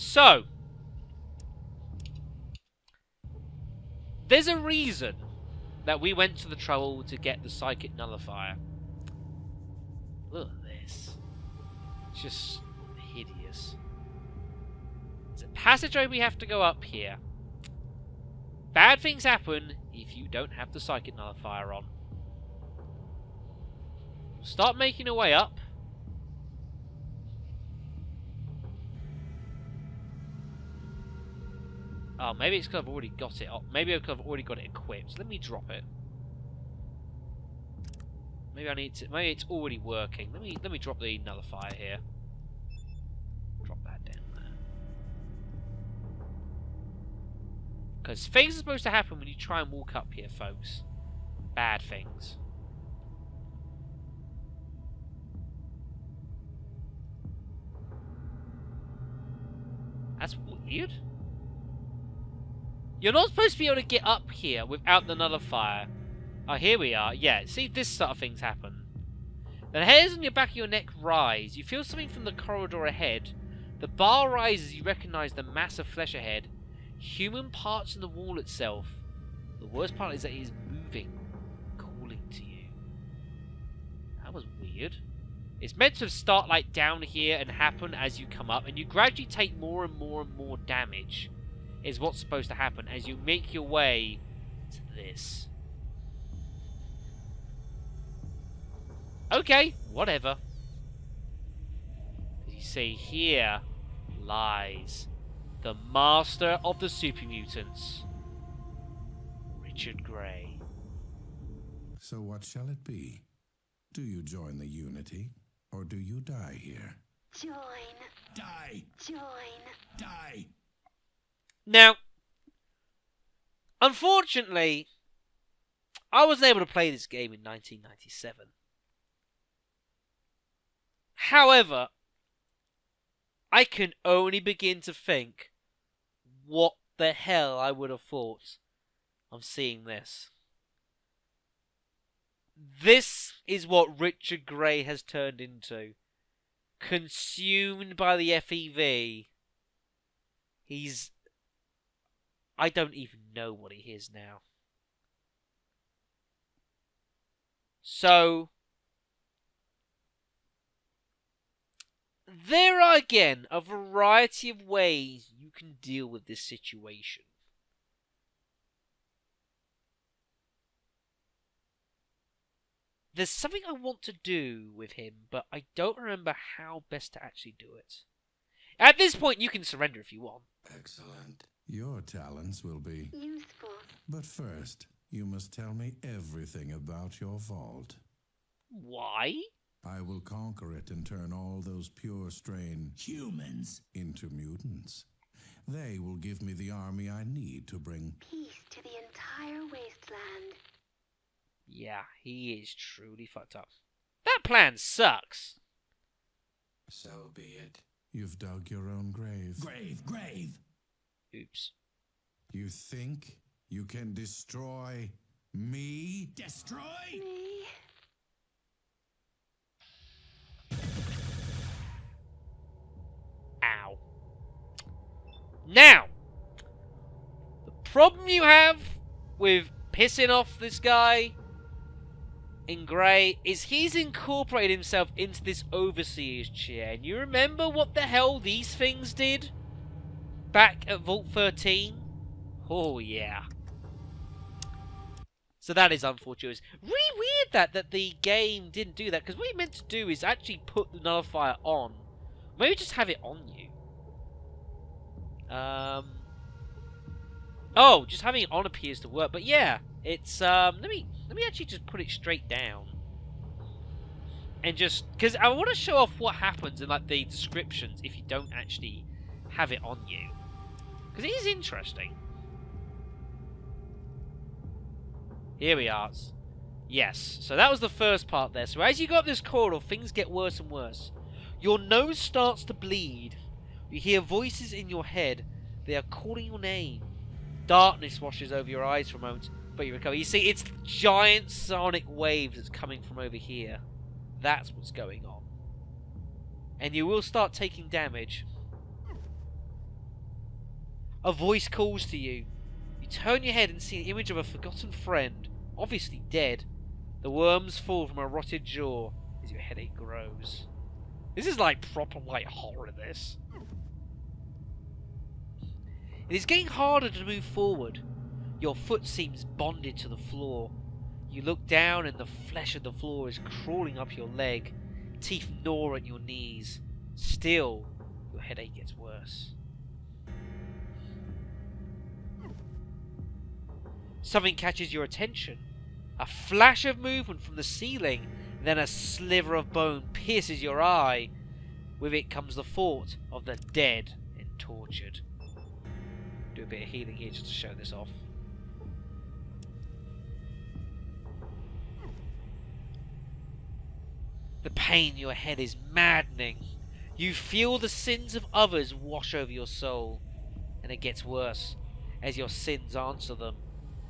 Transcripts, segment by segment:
So, there's a reason that we went to the trouble to get the psychic nullifier. Look at this. It's just hideous. There's a passageway we have to go up here. Bad things happen if you don't have the psychic nullifier on. Start making our way up. Oh, maybe it's because I've already got it. Maybe because I've already got it equipped. Let me drop it. Maybe I need to. Maybe it's already working. Let me drop the nullifier here. Drop that down there. Because things are supposed to happen when you try and walk up here, folks. Bad things. That's weird. You're not supposed to be able to get up here without the nullifier. Oh, here we are. Yeah, see, this sort of things happen. The hairs on your back of your neck rise. You feel something from the corridor ahead. The bar rises. You recognize the mass of flesh ahead. Human parts in the wall itself. The worst part is that it is moving, calling to you. That was weird. It's meant to start like down here and happen as you come up, and you gradually take more and more and more damage. Is what's supposed to happen as you make your way to this. Okay, whatever. As you see, here lies the master of the super mutants, Richard Grey. So what shall it be? Do you join the Unity, or do you die here? Join. Die! Join. Die! Now, unfortunately, I wasn't able to play this game in 1997. However, I can only begin to think what the hell I would have thought of seeing this. This is what Richard Grey has turned into. Consumed by the FEV. I don't even know what he is now. So, there are again a variety of ways you can deal with this situation. There's something I want to do with him, but I don't remember how best to actually do it. At this point, you can surrender if you want. Excellent. Your talents will be Useful. But first, you must tell me everything about your vault. Why? I will conquer it and turn all those pure strain humans into mutants. They will give me the army I need to bring Peace to the entire wasteland. Yeah, he is truly fucked up. That plan sucks. So be it. You've dug your own grave. Grave! Oops. You think you can destroy me? Destroy? Me. Ow. Now, the problem you have with pissing off this guy in grey is he's incorporated himself into this overseer's chair. And you remember what the hell these things did back at Vault 13? Oh, yeah. So that is unfortunate. It's really weird that the game didn't do that, because what he meant to do is actually put the nullifier on. Maybe just have it on you. Oh, just having it on appears to work. But yeah, it's let me actually just put it straight down. And just because I want to show off what happens in like the descriptions if you don't actually have it on you. Because it is interesting. Here we are. Yes, so that was the first part there. So as you go up this corridor, things get worse and worse. Your nose starts to bleed. You hear voices in your head. They are calling your name. Darkness washes over your eyes for a moment, but you recover. You see, it's giant sonic waves that's coming from over here. That's what's going on. And you will start taking damage. A voice calls to you. You turn your head and see an image of a forgotten friend, obviously dead. The worms fall from a rotted jaw as your headache grows. This is like proper like horror, this. It is getting harder to move forward. Your foot seems bonded to the floor. You look down and the flesh of the floor is crawling up your leg. Teeth gnaw at your knees. Still, your headache gets worse. Something catches your attention. A flash of movement from the ceiling, then a sliver of bone pierces your eye. With it comes the thought of the dead and tortured. Do a bit of healing here just to show this off. The pain in your head is maddening. You feel the sins of others wash over your soul. And it gets worse as your sins answer them.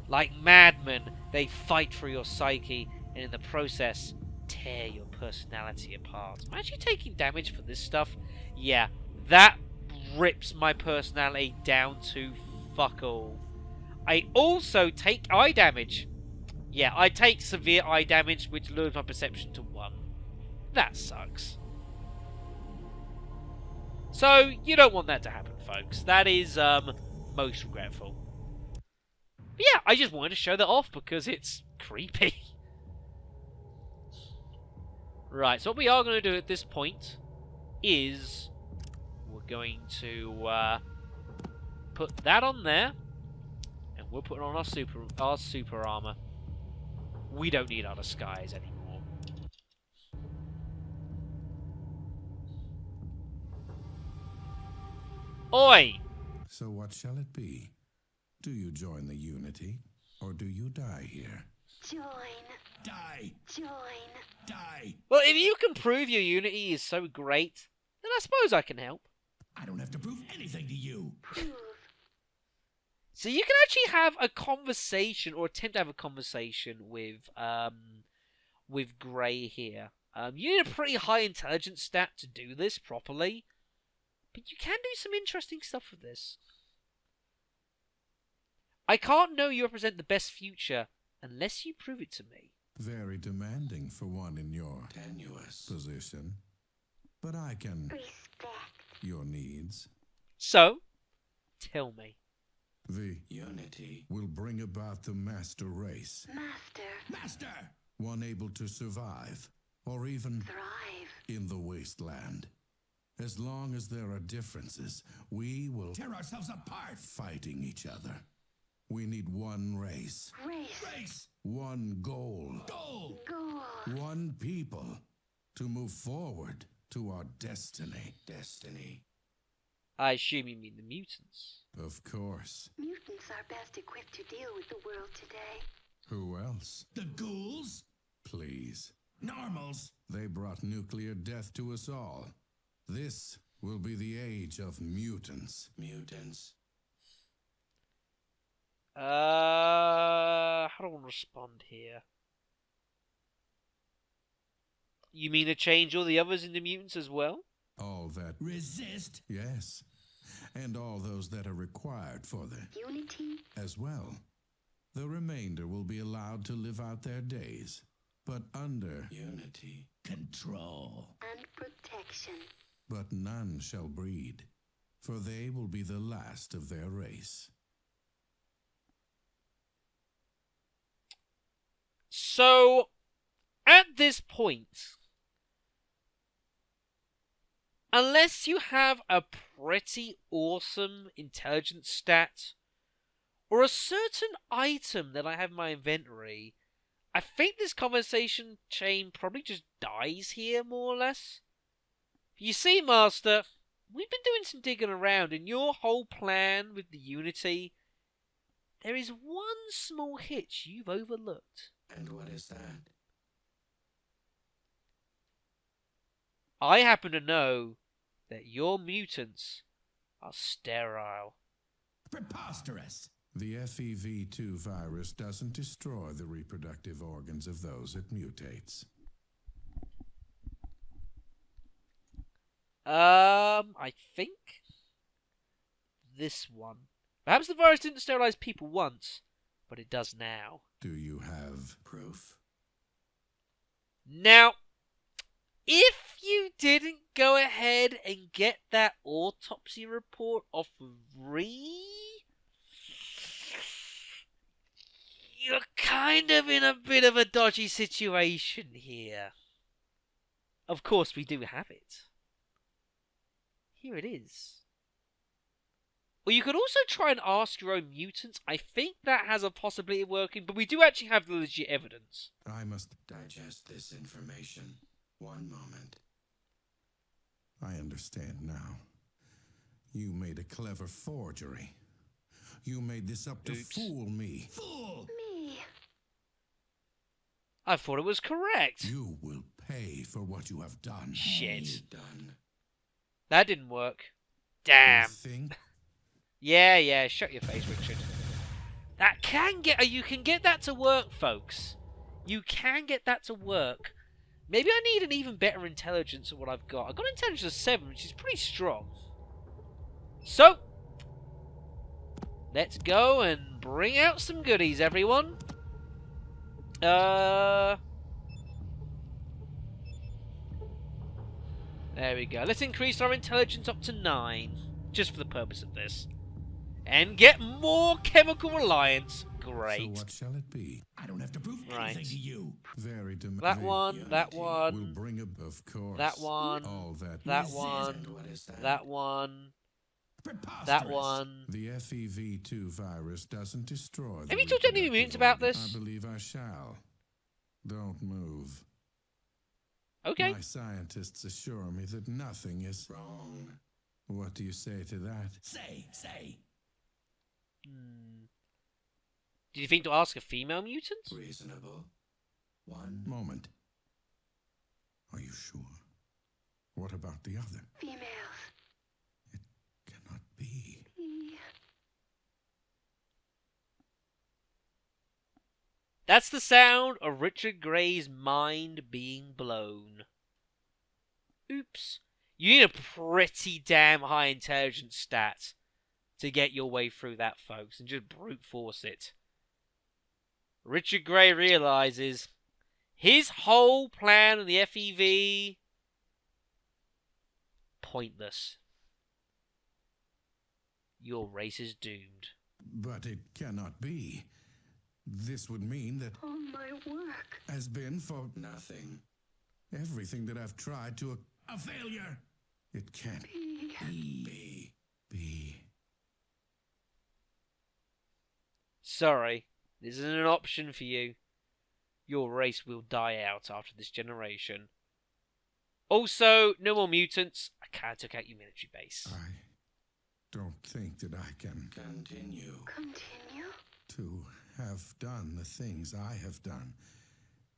Like madmen, they fight for your psyche and in the process tear your personality apart. I'm actually taking damage for this stuff. Yeah, that rips my personality down to fuck all. I also take eye damage. Yeah, I take severe eye damage, which lowers my perception to 1. That sucks. So, you don't want that to happen, folks. That is, most regretful. But yeah, I just wanted to show that off because it's creepy. Right, so what we are going to do at this point is we're going to put that on there, and we'll put on our super armor. We don't need our disguise anymore. Oi! So what shall it be? Do you join the Unity, or do you die here? Join. Die! Join. Die! Well, if you can prove your Unity is so great, then I suppose I can help. I don't have to prove anything to you. Prove. So you can actually have a conversation, or attempt to have a conversation with Grey here. You need a pretty high intelligence stat to do this properly, but you can do some interesting stuff with this. I can't know you represent the best future unless you prove it to me. Very demanding for one in your tenuous position. But I can Respect. your needs. So, tell me. The Unity will bring about the master race. Master. One able to survive, or even Thrive. in the wasteland. As long as there are differences, we will tear ourselves apart fighting each other. We need one race. Race. One goal. Goal. One people to move forward to our destiny. I assume you mean the mutants. Of course. Mutants are best equipped to deal with the world today. Who else? The ghouls? Please. Normals. They brought nuclear death to us all. This will be the age of mutants. How do I want to respond here? You mean to change all the others into mutants as well? All that resist? Yes. And all those that are required for the Unity. as well. The remainder will be allowed to live out their days, but under Unity control. And protection. But none shall breed, for they will be the last of their race. So, at this point, unless you have a pretty awesome intelligence stat, or a certain item that I have in my inventory, I think this conversation chain probably just dies here, more or less. You see, Master, we've been doing some digging around, and your whole plan with the Unity, there is one small hitch you've overlooked. And what is that? I happen to know that your mutants are sterile. Preposterous! The FEV2 virus doesn't destroy the reproductive organs of those it mutates. I think this one Perhaps the virus didn't sterilize people once, but it does now. Do you have proof? Now, if you didn't go ahead and get that autopsy report off of Ree, you're kind of in a bit of a dodgy situation here. Of course, we do have it. Here it is. Or you could also try and ask your own mutants. I think that has a possibility of working, but we do actually have the legit evidence. I must digest this information. One moment. I understand now. You made a clever forgery. You made this up to fool me. Fool! Me. I thought it was correct. You will pay for what you have done. Shit. Done. That didn't work. Damn. You think? Yeah, shut your face, Richard. That can get... You can get that to work, folks. You can get that to work. Maybe I need an even better intelligence than what I've got. I've got intelligence of 7, which is pretty strong. So, let's go and bring out some goodies, everyone. There we go. Let's increase our intelligence up to 9, just for the purpose of this. And get more chemical reliance. Great. So what shall it be? I don't have to prove anything to you. Very demanding. That one, that Will one, bring of course. that one, All that. that one, that one, that one. The FEV2 virus doesn't destroy. Have you talked to any of the mutants about this? I believe I shall. Don't move. Okay. My scientists assure me that nothing is wrong. What do you say to that? Say. Do you think to ask a female mutant? Reasonable. One moment. Are you sure? What about the other? Females. It cannot be. That's the sound of Richard Gray's mind being blown. Oops. You need a pretty damn high intelligence stat to get your way through that, folks, and just brute force it. Richard Gray realizes his whole plan on the FEV pointless. Your race is doomed. But it cannot be. This would mean that All my work. has been for nothing. Everything that I've tried to a failure. It can't be. Sorry, this isn't an option for you. Your race will die out after this generation. Also, no more mutants. I can't take out your military base. I don't think that I can continue to have done the things I have done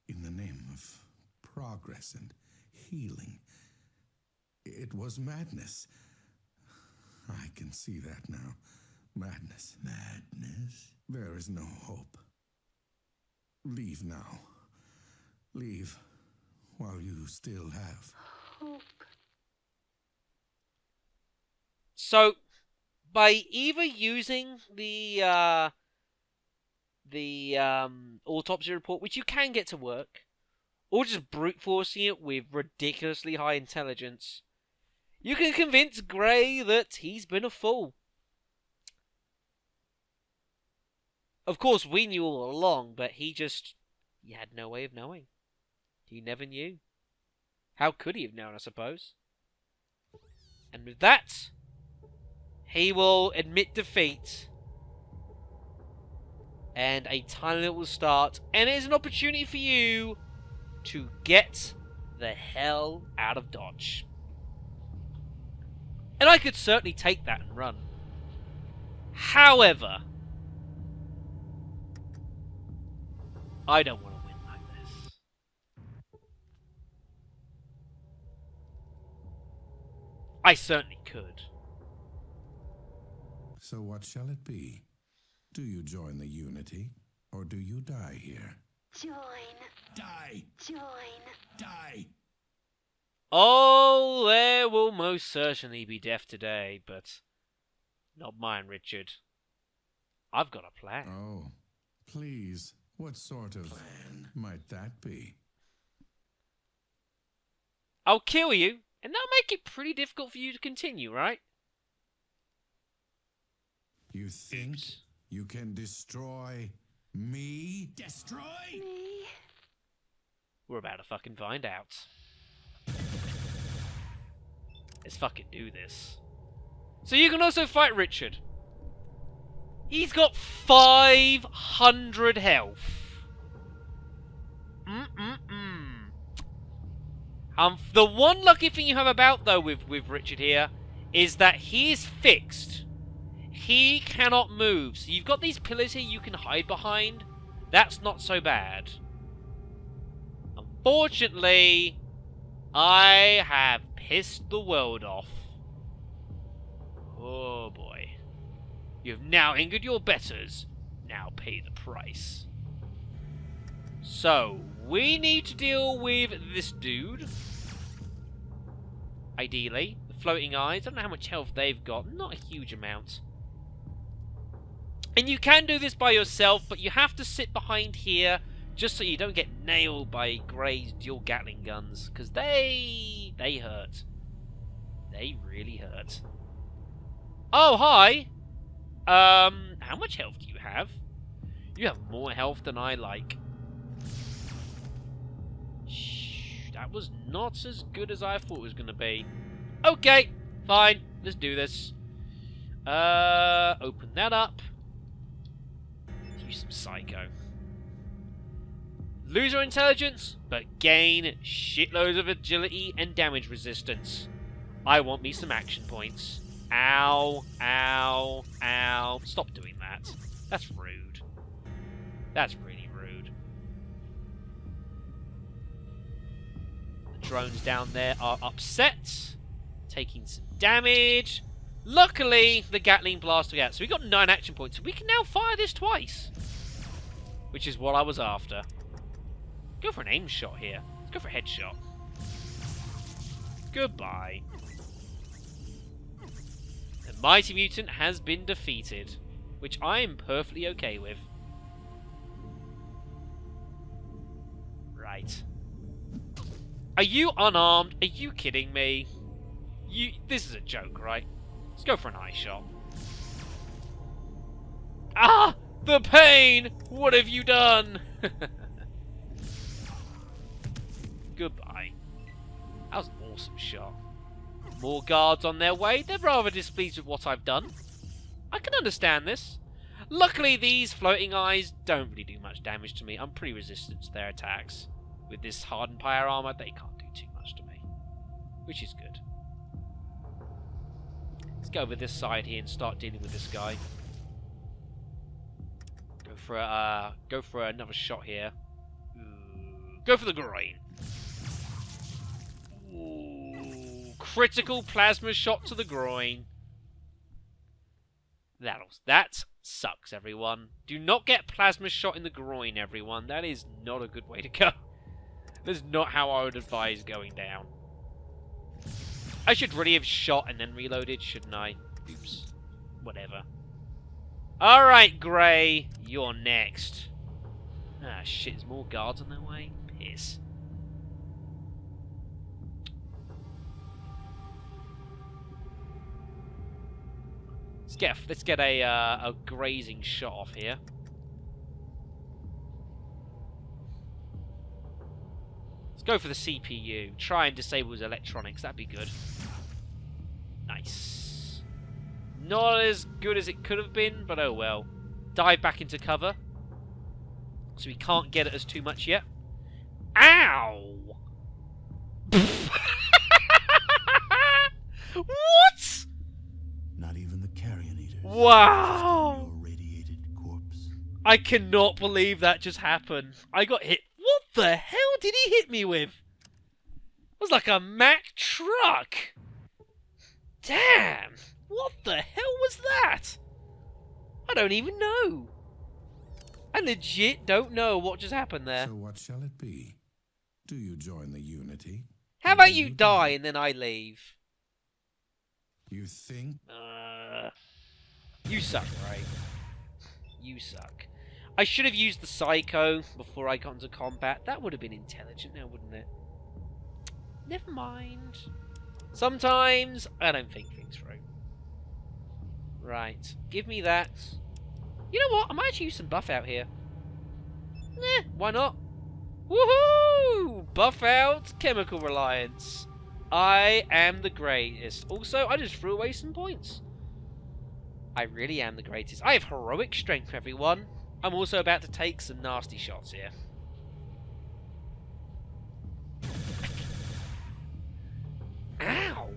in the name of progress and healing. It was madness. I can see that now. Madness. There is no hope. Leave now. Leave while you still have Hope. So, by either using the autopsy report, which you can get to work, or just brute forcing it with ridiculously high intelligence, you can convince Gray that he's been a fool. Of course, we knew all along, but he had no way of knowing. He never knew. How could he have known, I suppose? And with that, he will admit defeat. And a tiny little start. And it is an opportunity for you to get the hell out of Dodge. And I could certainly take that and run. However, I don't want to win like this. I certainly could. So what shall it be? Do you join the Unity, or do you die here? Join. Die! Die! Oh, there will most certainly be death today, but not mine, Richard. I've got a plan. Oh, please. What sort of plan might that be? I'll kill you, and that'll make it pretty difficult for you to continue, right? You think you can destroy me? Destroy? Me? We're about to fucking find out. Let's fucking do this. So you can also fight Richard. He's got 500 health. The one lucky thing you have about, though, with Richard here, is that he is fixed. He cannot move. So you've got these pillars here you can hide behind. That's not so bad. Unfortunately, I have pissed the world off. Oh boy. You have now injured your betters. Now pay the price. So, we need to deal with this dude. Ideally. The floating eyes. I don't know how much health they've got. Not a huge amount. And you can do this by yourself, but you have to sit behind here just so you don't get nailed by Grey's dual Gatling guns. Because they hurt. They really hurt. Oh, hi! How much health do you have? You have more health than I like. Shh, that was not as good as I thought it was going to be. Okay, fine. Let's do this. Open that up. Use some psycho. Lose your intelligence, but gain shitloads of agility and damage resistance. I want me some action points. Ow, ow, ow. Stop doing that. That's rude. That's really rude. The drones down there are upset. Taking some damage. Luckily, the Gatling blast we got. So we got 9 action points. We can now fire this twice. Which is what I was after. Go for an aim shot here. Let's go for a headshot. Goodbye. The mighty mutant has been defeated, which I am perfectly okay with. Right. Are you unarmed? Are you kidding me? This is a joke, right? Let's go for an eye shot. Ah! The pain! What have you done? Goodbye. That was an awesome shot. More guards on their way. They're rather displeased with what I've done. I can understand this. Luckily, these floating eyes don't really do much damage to me. I'm pretty resistant to their attacks. With this hardened pyre armor, they can't do too much to me. Which is good. Let's go over this side here and start dealing with this guy. Go for another shot here. Go for the groin. Ooh, critical plasma shot to the groin. That sucks, everyone. Do not get plasma shot in the groin, everyone. That is not a good way to go. That's not how I would advise going down. I should really have shot and then reloaded, shouldn't I? Oops. Whatever. Alright, Grey. You're next. Ah, shit. There's more guards on their way. Piss. Let's get a grazing shot off here. Let's go for the CPU. Try and disable his electronics. That'd be good. Nice. Not as good as it could have been, but oh well. Dive back into cover. So we can't get at us too much yet. Ow! What? Not even the carrion eaters. Wow! Your radiated corpse. I cannot believe that just happened. I got hit. What the hell did he hit me with? It was like a Mack truck. Damn! What the hell was that? I don't even know. I legit don't know what just happened there. So what shall it be? Do you join the Unity? How about you die and then I leave? You think? You suck, right? You suck. I should have used the Psycho before I got into combat. That would have been intelligent now, wouldn't it? Never mind. Sometimes I don't think things through. Right. Give me that. You know what? I might actually use some buff out here. Why not? Woohoo! Buff out chemical reliance. I am the greatest. Also, I just threw away some points. I really am the greatest. I have heroic strength, everyone. I'm also about to take some nasty shots here. Ow!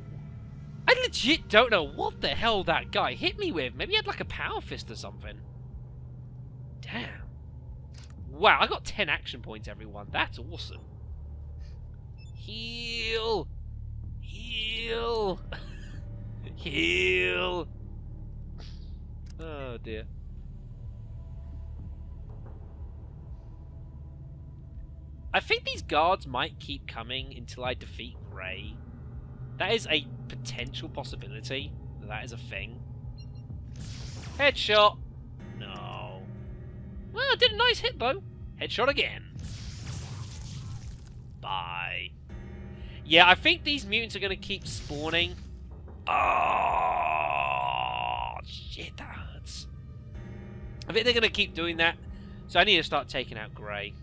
I legit don't know what the hell that guy hit me with. Maybe he had like a power fist or something. Damn. Wow, I got 10 action points, everyone. That's awesome. Heal! Heal! Heal! Oh dear. I think these guards might keep coming until I defeat Grey. That is a potential possibility. That is a thing. Headshot! No. Well, I did a nice hit though. Headshot again. Bye. Yeah, I think these mutants are going to keep spawning. Oh, shit, that hurts. I think they're going to keep doing that. So I need to start taking out Grey.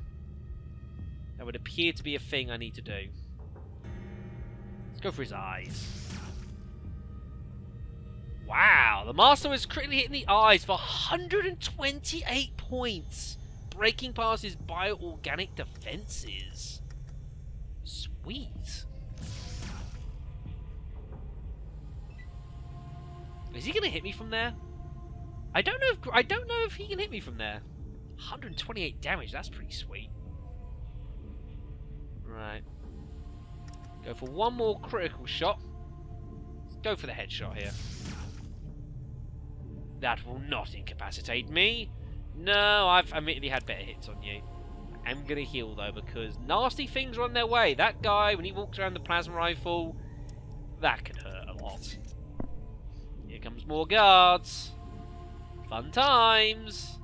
That would appear to be a thing I need to do. Let's go for his eyes. Wow, the Master was critically hitting the eyes for 128 points. Breaking past his bio-organic defenses. Sweet. Is he going to hit me from there? I don't know if he can hit me from there. 128 damage, that's pretty sweet. Right. Go for one more critical shot. Let's go for the headshot here. That will not incapacitate me. No, I've admittedly had better hits on you. I'm going to heal though, because nasty things are on their way. That guy, when he walks around the plasma rifle, that could hurt a lot. Here comes more guards. Fun times.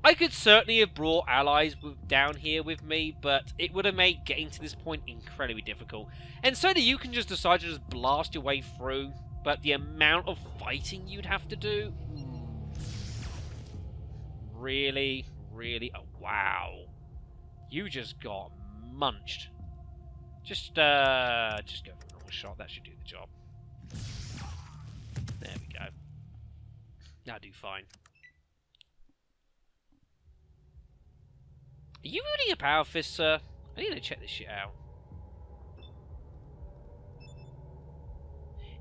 I could certainly have brought allies down here with me, but it would have made getting to this point incredibly difficult. And certainly you can just decide to just blast your way through, but the amount of fighting you'd have to do... Really? Really? Oh, wow. You just got munched. Just go for a normal shot. That should do the job. There we go. That'll do fine. Are you wielding a power fist, sir? I need to check this shit out.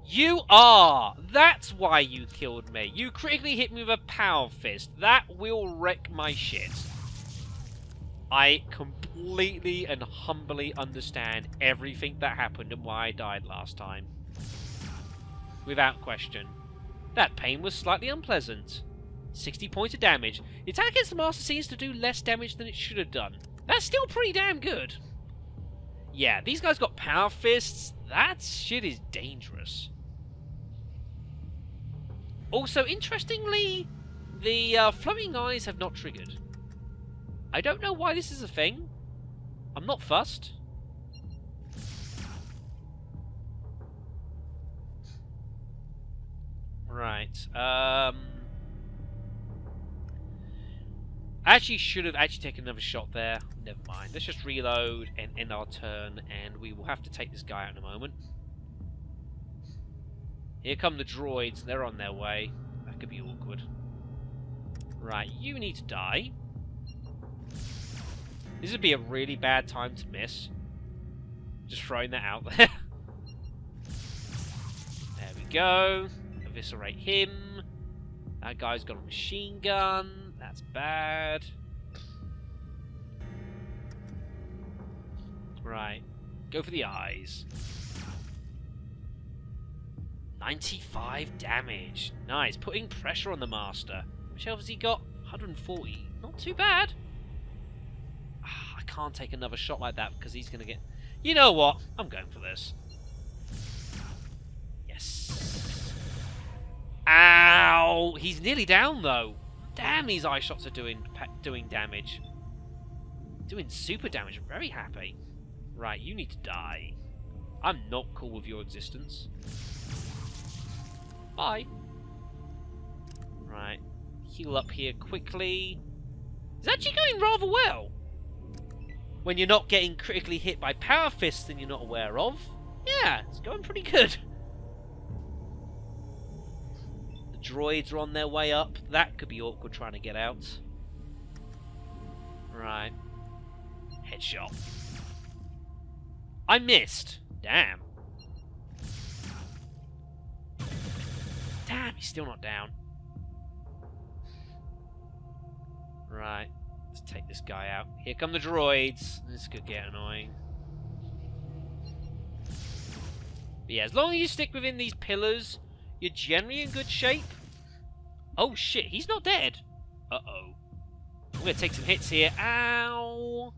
You are! That's why you killed me. You critically hit me with a power fist. That will wreck my shit. I completely and humbly understand everything that happened and why I died last time. Without question. That pain was slightly unpleasant. 60 points of damage. The attack against the Master seems to do less damage than it should have done. That's still pretty damn good. Yeah, these guys got power fists. That shit is dangerous. Also, interestingly, the floating eyes have not triggered. I don't know why this is a thing. I'm not fussed. Right. I actually should have taken another shot there. Never mind. Let's just reload and end our turn, and we will have to take this guy out in a moment. Here come the droids. They're on their way. That could be awkward. Right, you need to die. This would be a really bad time to miss. Just throwing that out there. There we go. Eviscerate him. That guy's got a machine gun. That's bad. Right. Go for the eyes. 95 damage. Nice. Putting pressure on the Master. Which health has he got? 140. Not too bad. I can't take another shot like that because he's going to get... You know what? I'm going for this. Yes. Ow! He's nearly down, though. Damn, these eye shots are doing damage. Doing super damage. I'm very happy. Right, you need to die. I'm not cool with your existence. Bye. Right. Heal up here quickly. It's actually going rather well. When you're not getting critically hit by power fists that you're not aware of. Yeah, it's going pretty good. The droids are on their way up. That could be awkward trying to get out. Right. Headshot. I missed. Damn. Damn, he's still not down. Right. Let's take this guy out. Here come the droids. This could get annoying. But yeah, as long as you stick within these pillars, you're generally in good shape. Oh shit, he's not dead. Uh-oh. I'm going to take some hits here. Ow!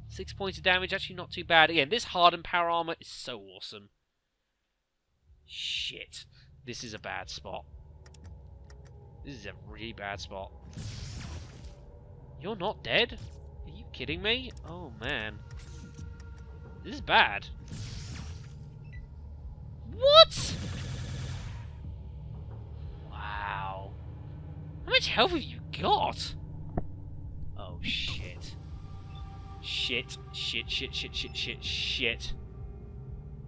6 points of damage, actually not too bad. Again, this hardened power armor is so awesome. Shit. This is a bad spot. This is a really bad spot. You're not dead? Are you kidding me? Oh, man. This is bad. What? Wow. How much health have you got? Oh, shit. Shit.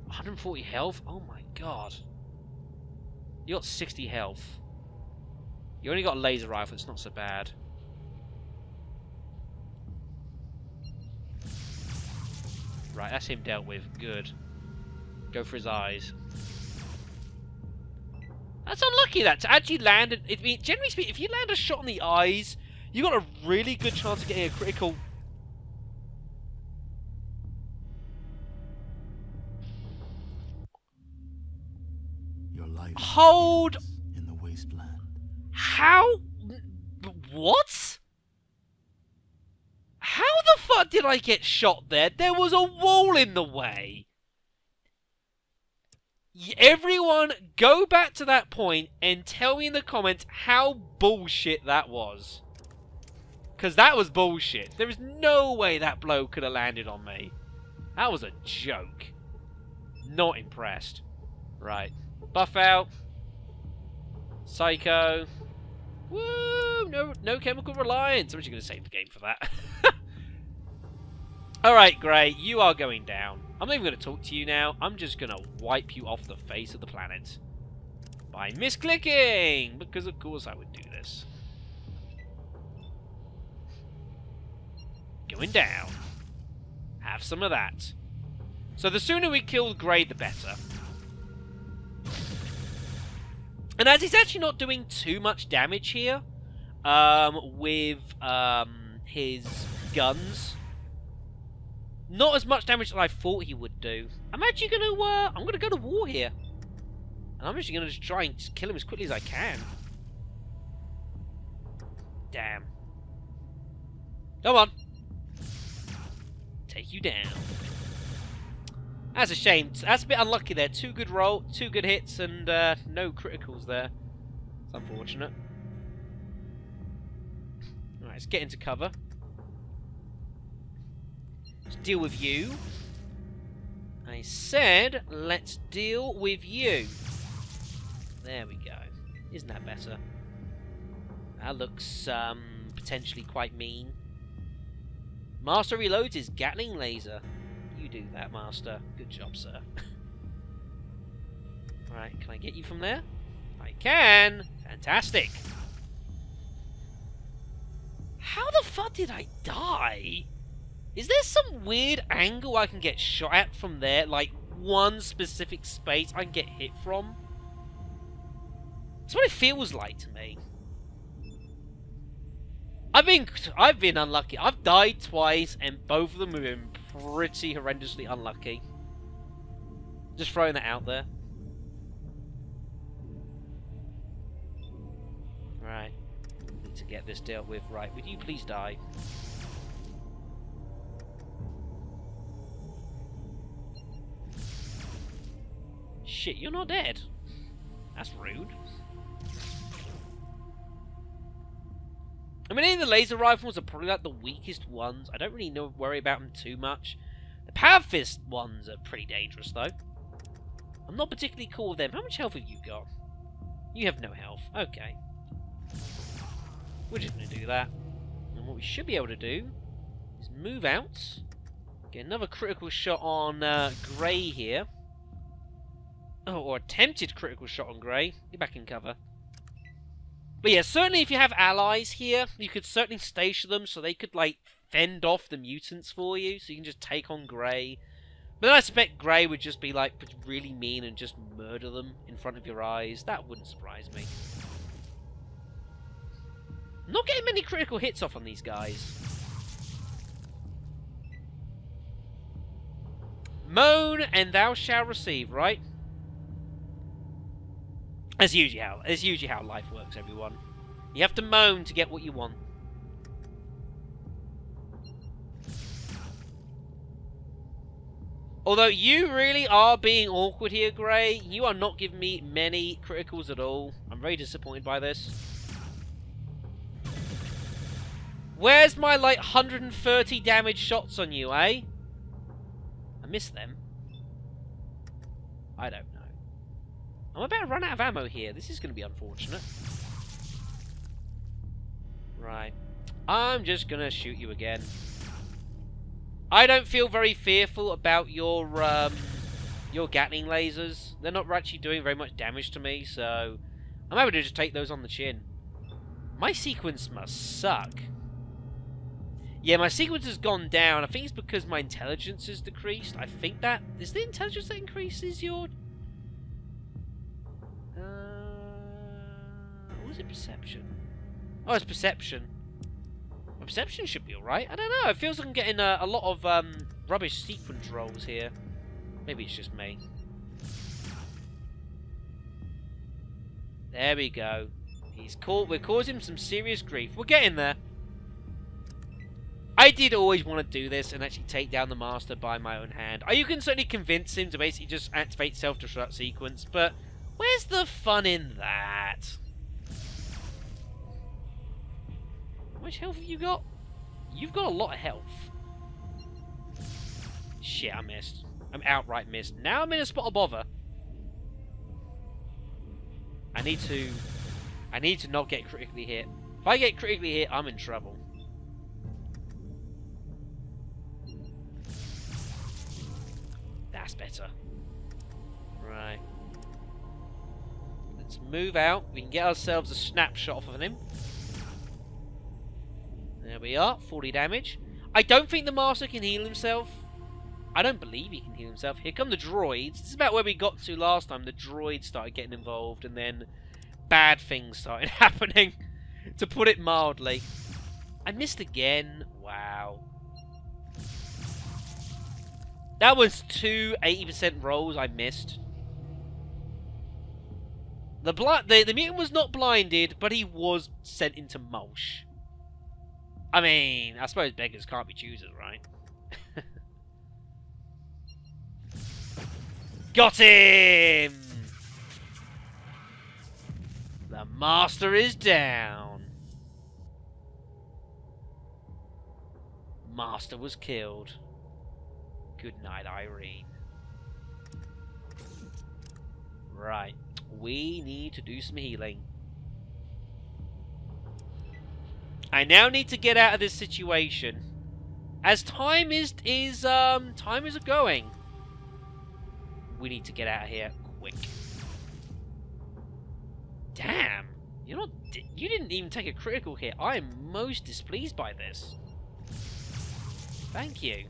140 health? Oh, my God. You got 60 health. You only got a laser rifle, it's not so bad. Right, that's him dealt with. Good. Go for his eyes. That's unlucky, that to actually land. Generally speaking, if you land a shot in the eyes, you got a really good chance of getting a critical. Your life Hold in the wasteland. How? What? How the fuck did I get shot there? There was a wall in the way. Everyone, go back to that point and tell me in the comments how bullshit that was. Because that was bullshit. There is no way that blow could have landed on me. That was a joke. Not impressed. Right. Buff out. Psycho. Woo! No chemical reliance. I'm actually going to save the game for that. Alright, Grey. You are going down. I'm not even going to talk to you now. I'm just going to wipe you off the face of the planet. By misclicking! Because of course I would do this. Going down. Have some of that. So the sooner we kill Grey, the better. And as he's actually not doing too much damage here, with his guns, not as much damage as I thought he would do. I'm actually going to, I'm going to go to war here. And I'm actually going to just try and just kill him as quickly as I can. Damn. Come on. Take you down. That's a shame. That's a bit unlucky there. Two good hits, and no criticals there. It's unfortunate. Alright, let's get into cover. Let's deal with you. I said, let's deal with you. There we go. Isn't that better? That looks potentially quite mean. Master reloads his Gatling laser. You do that, Master. Good job, sir. Right, can I get you from there? I can! Fantastic! How the fuck did I die? Is there some weird angle I can get shot at from there? Like, one specific space I can get hit from? That's what it feels like to me. I've been unlucky. I've died twice, and both of them have been pretty horrendously unlucky. Just throwing that out there. Right. Need to get this dealt with. Right, would you please die? Shit, you're not dead. That's rude. I mean, any of the laser rifles are probably like the weakest ones. I don't really worry about them too much. The power fist ones are pretty dangerous, though. I'm not particularly cool with them. How much health have you got? You have no health. Okay. We're just going to do that. And what we should be able to do is move out. Get another critical shot on Grey here. Oh, or attempted critical shot on Grey. Get back in cover. But yeah, certainly if you have allies here, you could certainly station them so they could, like, fend off the mutants for you. So you can just take on Grey. But then I suspect Grey would just be, like, really mean and just murder them in front of your eyes. That wouldn't surprise me. I'm not getting many critical hits off on these guys. Moan and thou shalt receive, right? That's usually how life works, everyone. You have to moan to get what you want. Although you really are being awkward here, Grey. You are not giving me many criticals at all. I'm very disappointed by this. Where's my, like, 130 damage shots on you, eh? I missed them. I don't know. I'm about to run out of ammo here. This is going to be unfortunate. Right. I'm just going to shoot you again. I don't feel very fearful about your Gatling lasers. They're not actually doing very much damage to me, so I'm able to just take those on the chin. My sequence must suck. Yeah, my sequence has gone down. I think it's because my intelligence has decreased. I think that... Is the intelligence that increases your... What was it? Perception? Oh, it's perception. My perception should be alright. I don't know. It feels like I'm getting a lot of rubbish sequence rolls here. Maybe it's just me. There we go. We're causing him some serious grief. We're getting there. I did always want to do this and actually take down the Master by my own hand. You can certainly convince him to basically just activate self-destruct sequence, but where's the fun in that? How much health have you got? You've got a lot of health. Shit, I missed. I'm outright missed. Now I'm in a spot of bother. I need to not get critically hit. If I get critically hit, I'm in trouble. That's better. Right. Let's move out. We can get ourselves a snapshot off of him. There we are. 40 damage. I don't think the Master can heal himself. I don't believe he can heal himself. Here come the droids. This is about where we got to last time. The droids started getting involved and then bad things started happening, to put it mildly. I missed again. Wow. That was 2 80% rolls I missed. The mutant was not blinded, but he was sent into mulch. I mean, I suppose beggars can't be choosers, right? Got him! The Master is down. Master was killed. Good night, Irene. Right. We need to do some healing. I now need to get out of this situation. As time is going. We need to get out of here quick. Damn. You didn't even take a critical hit. I am most displeased by this. Thank you.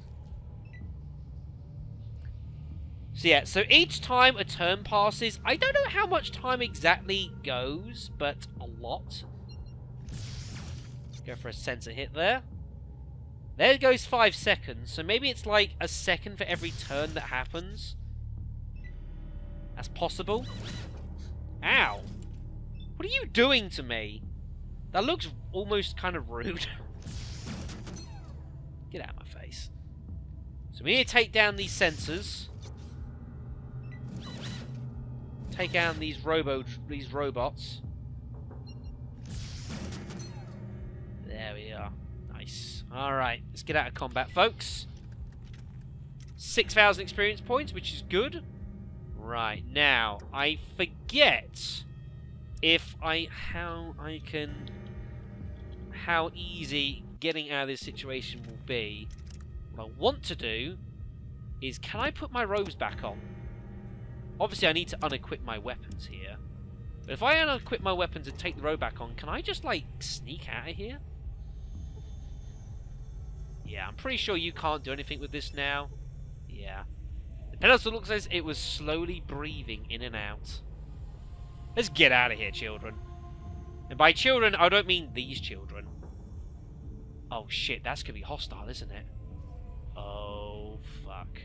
So yeah, so each time a turn passes, I don't know how much time exactly goes, but a lot. Go for a sensor hit there. There goes 5 seconds, so maybe it's like a second for every turn that happens. That's possible. Ow. What are you doing to me? That looks almost kind of rude. Get out of my face. So we need to take down these sensors. Take down these robots. Alright, let's get out of combat, folks. 6,000 experience points, which is good. Right, now, I forget how easy getting out of this situation will be. What I want to do is, can I put my robes back on? Obviously, I need to unequip my weapons here. But if I unequip my weapons and take the robe back on, can I just, like, sneak out of here? Yeah, I'm pretty sure you can't do anything with this now. Yeah. The pedestal looks as it was slowly breathing in and out. Let's get out of here, children. And by children, I don't mean these children. Oh shit, that's gonna be hostile, isn't it? Oh, fuck.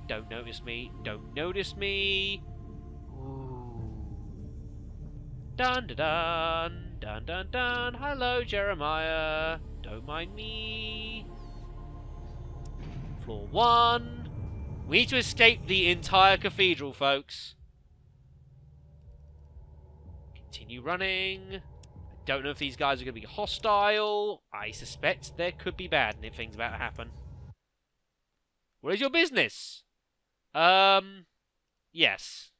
Don't notice me. Don't notice me. Ooh. Dun dun dun. Dun dun dun. Hello, Jeremiah. Don't mind me. Floor 1. We need to escape the entire cathedral, folks. Continue running. I don't know if these guys are going to be hostile. I suspect there could be bad things about to happen. What is your business? Yes.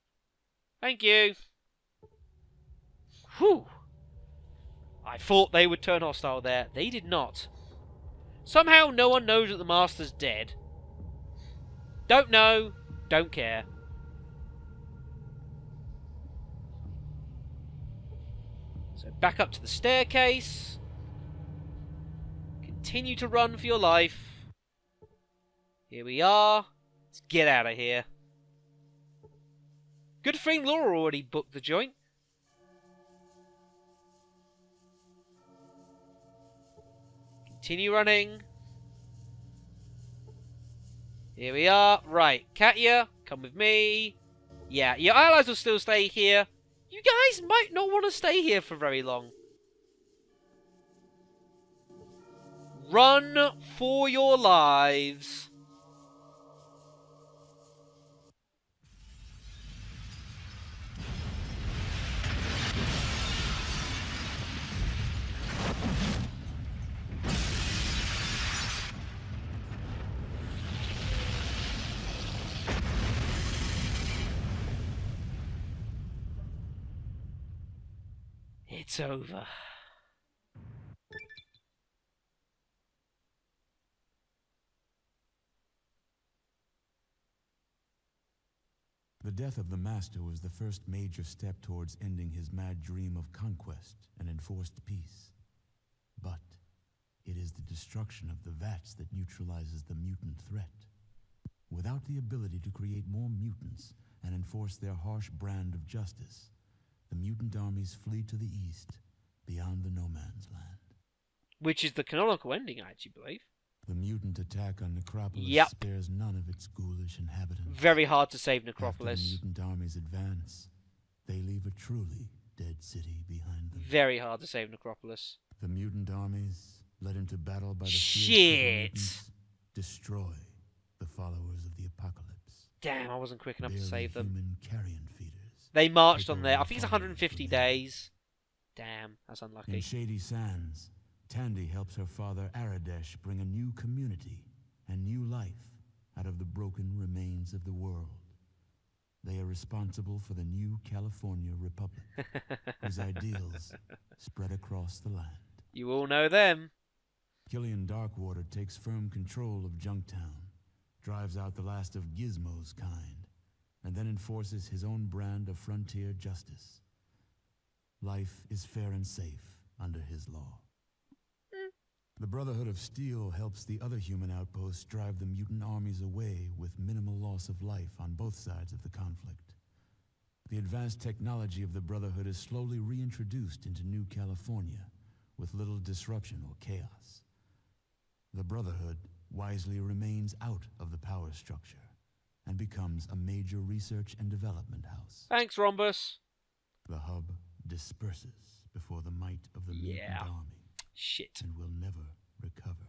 Thank you. Whew. I thought they would turn hostile there. They did not. Somehow no one knows that the Master's dead. Don't know. Don't care. So back up to the staircase. Continue to run for your life. Here we are. Let's get out of here. Good thing Laura already booked the joint. Continue running. Here we are. Right, Katya, come with me. Yeah, your allies will still stay here. You guys might not want to stay here for very long. Run for your lives. It's over. The death of the Master was the first major step towards ending his mad dream of conquest and enforced peace. But it is the destruction of the vats that neutralizes the mutant threat. Without the ability to create more mutants and enforce their harsh brand of justice, the mutant armies flee to the east, beyond the No Man's Land. Which is the canonical ending, I actually believe. The mutant attack on Necropolis spares none of its ghoulish inhabitants. Very hard to save Necropolis. After the mutant armies advance, they leave a truly dead city behind them. Very hard to save Necropolis. The mutant armies, led into battle by the Shit! mutants, destroy the followers of the apocalypse. Damn, I wasn't quick enough to Barely save them. human carrion feeders. They marched Take on there. I over think it's fire 150 from them. days. Damn, that's unlucky. In Shady Sands, Tandy helps her father Aradesh bring a new community and new life out of the broken remains of the world. They are responsible for the new California Republic, whose ideals spread across the land. You all know them. Killian Darkwater takes firm control of Junktown, drives out the last of Gizmo's kind, and then enforces his own brand of frontier justice. Life is fair and safe under his law. The Brotherhood of Steel helps the other human outposts drive the mutant armies away with minimal loss of life on both sides of the conflict. The advanced technology of the Brotherhood is slowly reintroduced into New California with little disruption or chaos. The Brotherhood wisely remains out of the power structure and becomes a major research and development house. Thanks, Rhombus. The hub disperses before the might of the mutant army. Shit. And will never recover.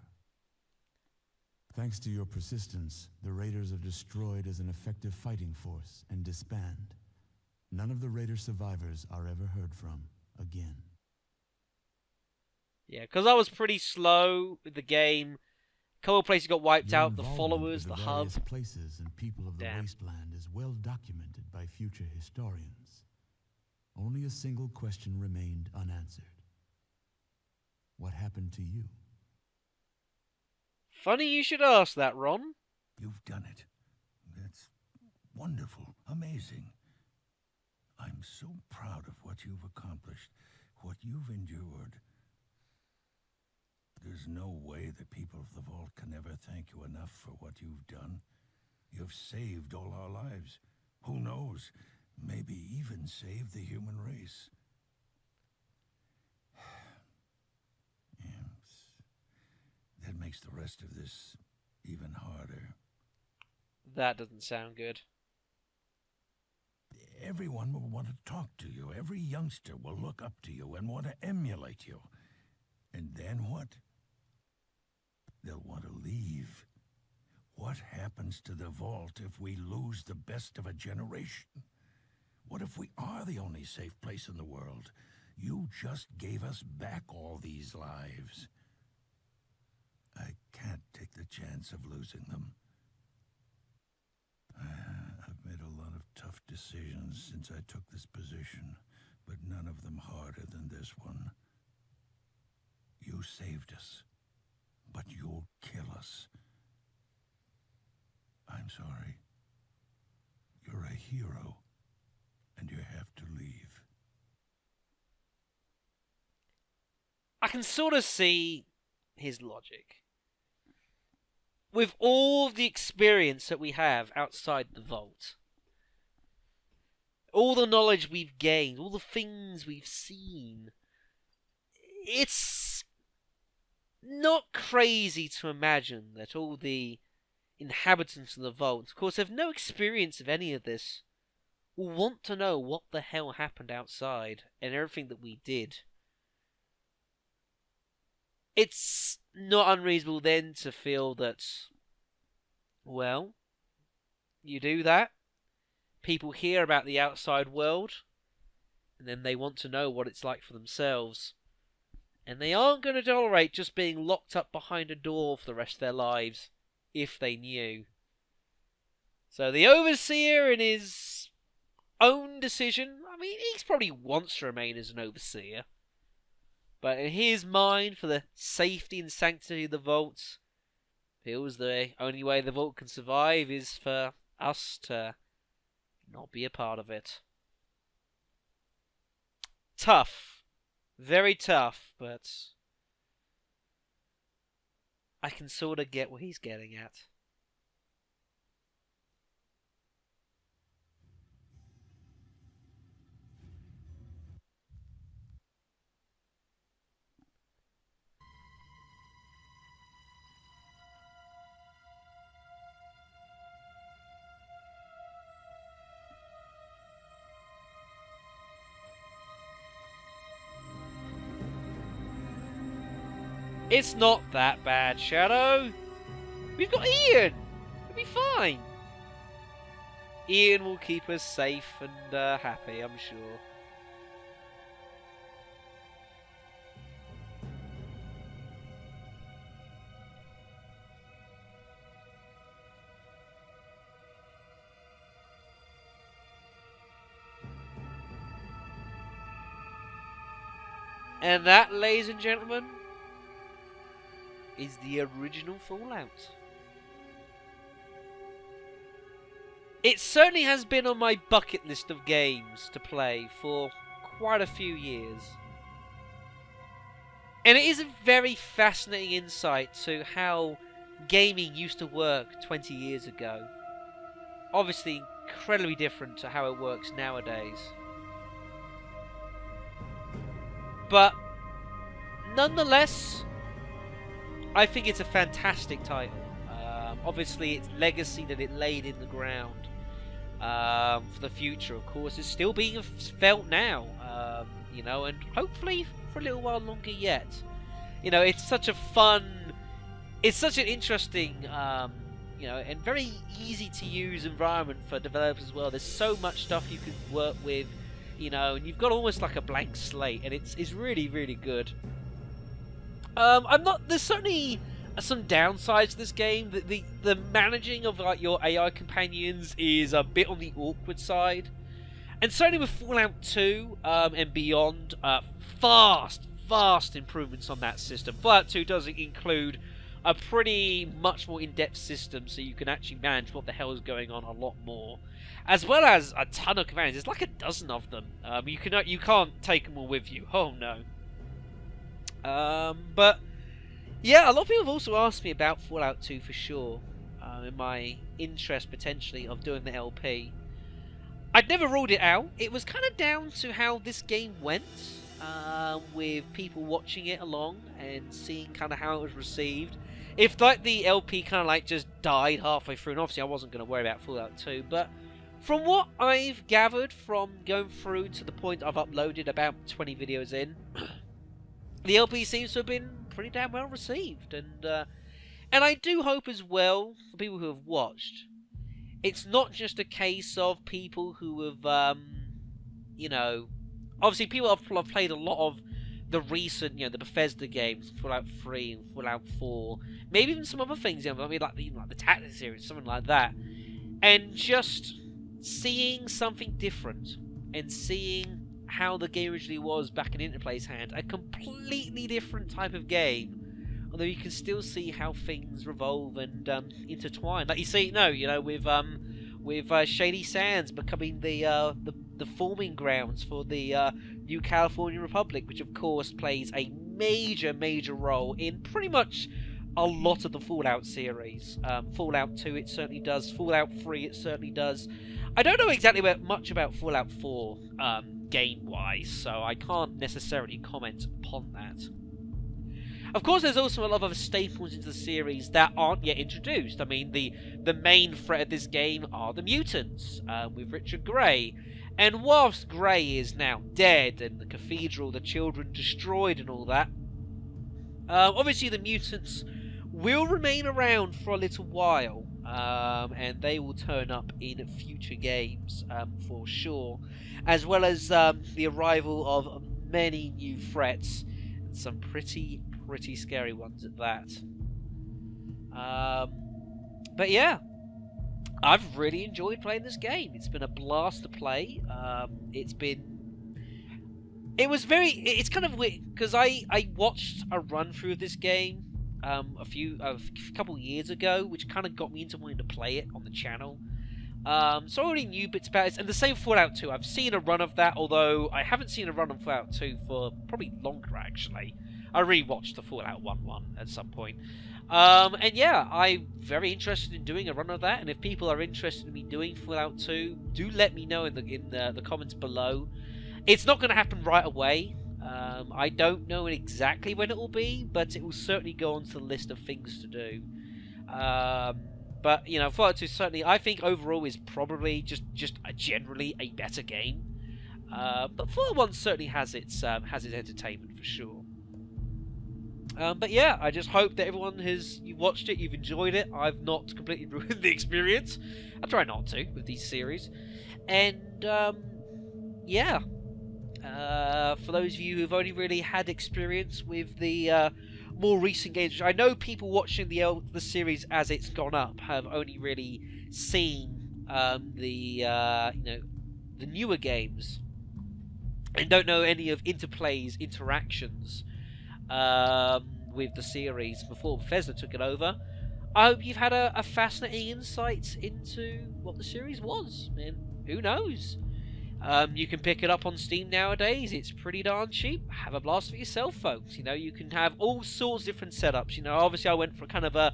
Thanks to your persistence, the Raiders are destroyed as an effective fighting force and disband. None of the Raider survivors are ever heard from again. Yeah, because I was pretty slow with the game. A couple of places got wiped Your out. The involvement followers, with the various hub. places and people of the Damn. wasteland is well documented by future historians. Only a single question remained unanswered. What happened to you? Funny you should ask that, Ron. You've done it. That's wonderful, amazing. I'm so proud of what you've accomplished, what you've endured. There's no way the people of the Vault can ever thank you enough for what you've done. You've saved all our lives. Who knows? Maybe even saved the human race. Yes. That makes the rest of this even harder. That doesn't sound good. Everyone will want to talk to you. Every youngster will look up to you and want to emulate you. And then what? They'll want to leave. What happens to the Vault if we lose the best of a generation? What if we are the only safe place in the world? You just gave us back all these lives. I can't take the chance of losing them. I've made a lot of tough decisions since I took this position, but none of them harder than this one. You saved us, but you'll kill us. I'm sorry. You're a hero, and you have to leave. I can sort of see his logic. With all the experience that we have outside the Vault, all the knowledge we've gained, all the things we've seen, it's not crazy to imagine that all the inhabitants of the Vault, of course, have no experience of any of this, will want to know what the hell happened outside and everything that we did. It's not unreasonable then to feel that, well, you do that, people hear about the outside world, and then they want to know what it's like for themselves. And they aren't going to tolerate just being locked up behind a door for the rest of their lives, if they knew. So the Overseer, in his own decision, I mean, he probably wants to remain as an Overseer. But in his mind, for the safety and sanctity of the Vault, feels the only way the Vault can survive is for us to not be a part of it. Tough. Very tough, but I can sort of get what he's getting at. It's not that bad, Shadow. We've got Ian. We'll be fine. Ian will keep us safe and happy, I'm sure. And that, ladies and gentlemen, is the original Fallout. It certainly has been on my bucket list of games to play for quite a few years. And it is a very fascinating insight to how gaming used to work 20 years ago. Obviously incredibly different to how it works nowadays. But nonetheless, I think it's a fantastic title. Obviously, its legacy that it laid in the ground for the future, of course, is still being felt now. You know, and hopefully for a little while longer yet. You know, it's such a fun, it's such an interesting, you know, and very easy to use environment for developers as well. There's so much stuff you can work with, you know, and you've got almost like a blank slate, and it's really, really good. I'm not. There's certainly some downsides to this game. The managing of like your AI companions is a bit on the awkward side, and certainly with Fallout 2 and beyond, vast improvements on that system. Fallout 2 does include a pretty much more in-depth system, so you can actually manage what the hell is going on a lot more, as well as a ton of commands. There's like a dozen of them. You can't take them all with you. Oh no. But yeah, a lot of people have also asked me about Fallout 2 for sure, in my interest potentially of doing the LP. I'd never ruled it out. It was kind of down to how this game went, with people watching it along and seeing kind of how it was received. If like the LP kind of like just died halfway through, and obviously I wasn't going to worry about Fallout 2, but from what I've gathered from going through to the point I've uploaded about 20 videos in, the LP seems to have been pretty damn well received, and I do hope as well, for people who have watched, it's not just a case of people who have, you know, obviously people have played a lot of the recent, the Bethesda games, Fallout 3 and Fallout 4, maybe even some other things, I mean, like the Tactics series, something like that, and just seeing something different, and seeing how the game originally was back in Interplay's hand, a completely different type of game, although you can still see how things revolve and intertwine. Like you see, with Shady Sands becoming the forming grounds for the New California Republic, which of course plays a major role in pretty much a lot of the Fallout series. Fallout 2 it certainly does. Fallout 3 it certainly does. I don't know exactly much about Fallout 4 game-wise, so I can't necessarily comment upon that. Of course, there's also a lot of other staples into the series that aren't yet introduced. I mean, the main threat of this game are the Mutants, with Richard Grey. And whilst Grey is now dead, and the Cathedral, the children destroyed and all that, obviously the Mutants will remain around for a little while, and they will turn up in future games, for sure, as well as the arrival of many new threats, and some pretty scary ones at that. But yeah, I've really enjoyed playing this game. It's been a blast to play. It's kind of weird because I watched a run through of this game a couple years ago, which kind of got me into wanting to play it on the channel. So I already knew bits about it, and the same Fallout 2. I've seen a run of that, although I haven't seen a run of Fallout 2 for probably longer actually. I rewatched the Fallout 1 at some point. And yeah, I'm very interested in doing a run of that, and if people are interested in me doing Fallout 2, do let me know in the comments below. It's not going to happen right away. I don't know exactly when it will be, but it will certainly go onto the list of things to do. But, Fallout 2 certainly, I think overall is probably just generally a better game. But Fallout 1 certainly has its entertainment for sure. But yeah, I just hope that everyone you've watched it, you've enjoyed it. I've not completely ruined the experience. I try not to with these series. And yeah, for those of you who've only really had experience with the more recent games, which I know people watching the series as it's gone up have only really seen the newer games and don't know any of Interplay's interactions with the series before Bethesda took it over. I hope you've had a fascinating insight into what the series was, and who knows? You can pick it up on Steam nowadays. It's pretty darn cheap. Have a blast with yourself, folks. You can have all sorts of different setups. Obviously I went for kind of a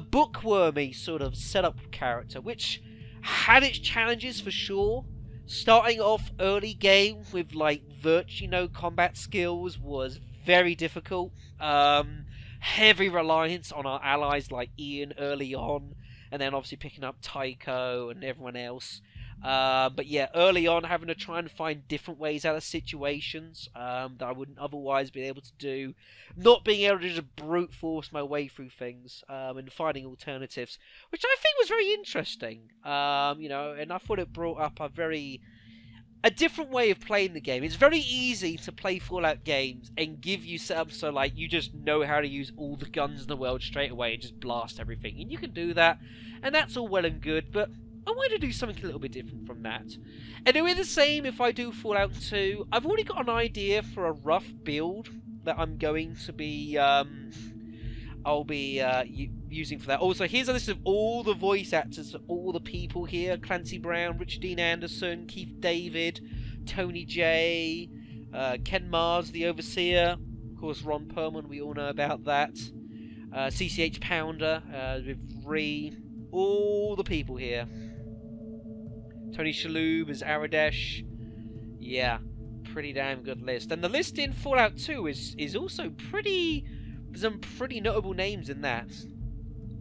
bookwormy sort of setup character, which had its challenges for sure. Starting off early game with virtually no combat skills was very difficult. Heavy reliance on our allies like Ian early on, and then obviously picking up Tycho and everyone else. But yeah, early on having to try and find different ways out of situations that I wouldn't otherwise be able to do. Not being able to just brute force my way through things, and finding alternatives, which I think was very interesting. And I thought it brought up a very a different way of playing the game. It's very easy to play Fallout games and give you setups so like you just know how to use all the guns in the world straight away and just blast everything. And you can do that, and that's all well and good, but I want to do something a little bit different from that. And it'll be the same if I do Fallout 2. I've already got an idea for a rough build that I'm going to be I'll be using for that. Also, here's a list of all the voice actors for all the people here: Clancy Brown, Richard Dean Anderson, Keith David, Tony J, Ken Mars, the Overseer, of course Ron Perlman, we all know about that, CCH Pounder with Ree, all the people here. Tony Shalhoub as Aradesh. Yeah, pretty damn good list. And the list in Fallout 2 is also pretty... There's some pretty notable names in that.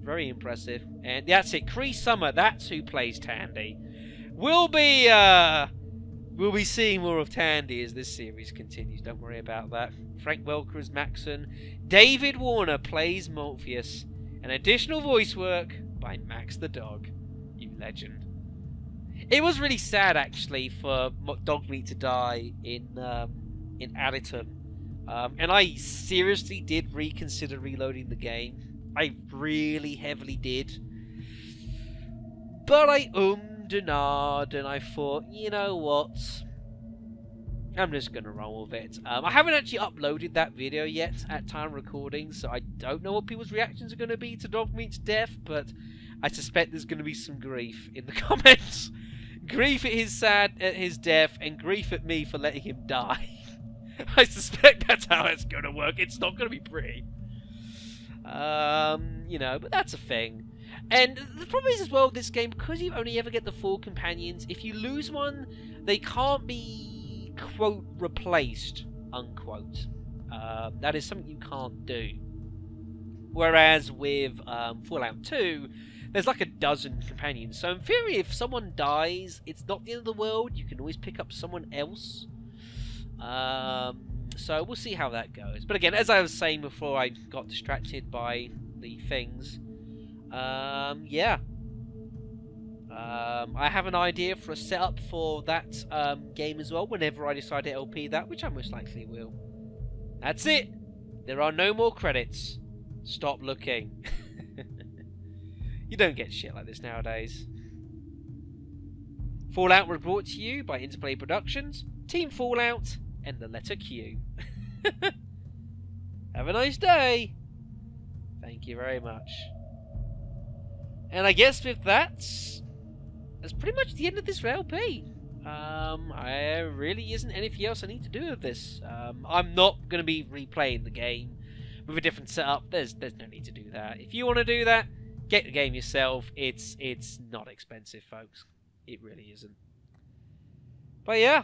Very impressive. And that's it. Cree Summer, that's who plays Tandy. We'll be seeing more of Tandy as this series continues. Don't worry about that. Frank Welker as Maxon. David Warner plays Morpheus. And additional voice work by Max the Dog. You legend. It was really sad, actually, for Dogmeat to die in Additon. And I seriously did reconsider reloading the game. I really heavily did. But I and ahed, and I thought, you know what? I'm just going to roll with it. I haven't actually uploaded that video yet at time recording, so I don't know what people's reactions are going to be to Dogmeat's death, but I suspect there's going to be some grief in the comments. Grief at his death, and grief at me for letting him die. I suspect that's how it's going to work. It's not going to be pretty. You know, but that's a thing. And the problem is as well with this game, because you only ever get the 4 companions, if you lose one, they can't be, quote, replaced, unquote. That is something you can't do. Whereas with Fallout 2, there's like a dozen companions. So in theory, if someone dies, it's not the end of the world. You can always pick up someone else. So we'll see how that goes. But again, as I was saying before I got distracted by the things, yeah. I have an idea for a setup for that game as well, whenever I decide to LP that, which I most likely will. That's it! There are no more credits. Stop looking. You don't get shit like this nowadays. Fallout was brought to you by Interplay Productions, Team Fallout, and the letter Q. Have a nice day. Thank you very much. And I guess with that, that's pretty much the end of this LP. I really isn't anything else I need to do with this. I'm not going to be replaying the game with a different setup. There's no need to do that. If you want to do that, get the game yourself. It's not expensive, folks. It really isn't. But yeah,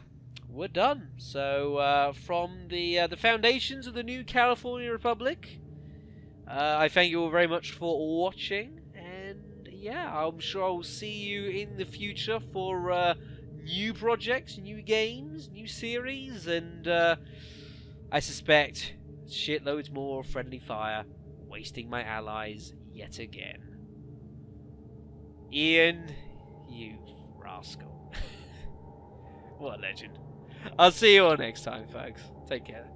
we're done. So from the foundations of the new California Republic, I thank you all very much for watching. And yeah, I'm sure I'll see you in the future for new projects, new games, new series, and I suspect shitloads more friendly fire, wasting my allies yet again. Ian, you rascal. What a legend. I'll see you all next time, folks. Take care.